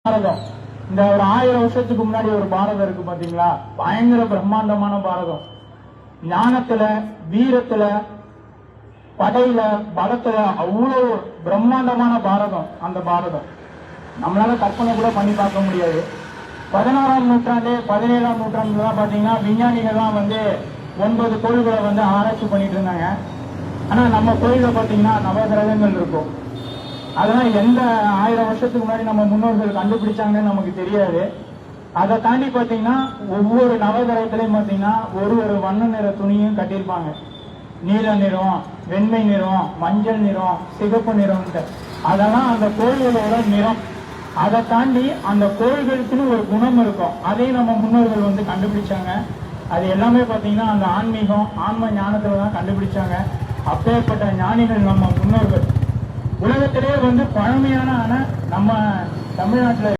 பாரதம் இந்த ஒரு 1000 வருஷத்துக்கு முன்னாடி ஒரு பாரதம் இருக்கு பாத்தீங்களா, பயங்கர பிரம்மாண்டமான பாரதம். ஞானத்துல, வீரத்துல, படையில, பலத்துல அவ்வளவு பிரம்மாண்டமான பாரதம். அந்த பாரதம் நம்மளால கற்பனை கூட பண்ணி பார்க்க முடியாது. 16ஆம் நூற்றாண்டு 17ஆம் நூற்றாண்டுலாம் பாத்தீங்கன்னா விஞ்ஞானிகள்லாம் 9 கோள்களை ஆராய்ச்சி பண்ணிட்டு இருந்தாங்க. ஆனா நம்ம கோயில பாத்தீங்கன்னா நவகிரகங்கள் இருக்கும். அதெல்லாம் எந்த 1000 வருஷத்துக்கு முன்னாடி நம்ம முன்னோர்கள் கண்டுபிடிச்சாங்கன்னு நமக்கு தெரியாது. அதை தாண்டி பாத்தீங்கன்னா ஒவ்வொரு நவகிரகத்திலையும் பாத்தீங்கன்னா ஒரு வண்ண நிற துணியும் கட்டியிருப்பாங்க. நீல நிறம், வெண்மை நிறம், மஞ்சள் நிறம், சிகப்பு நிறம்ட்டு. அதெல்லாம் அந்த கோயில்களோட நிறம். அதை தாண்டி அந்த கோயில்களுக்குன்னு ஒரு குணம் இருக்கும். அதையும் நம்ம முன்னோர்கள் கண்டுபிடிச்சாங்க. அது எல்லாமே பாத்தீங்கன்னா அந்த ஆன்மீகம், ஆன்ம ஞானத்துல தான் கண்டுபிடிச்சாங்க. அப்பேற்பட்ட ஞானிகள் நம்ம முன்னோர்கள். உலகத்திலேயே பழமையான நம்ம தமிழ்நாட்டில்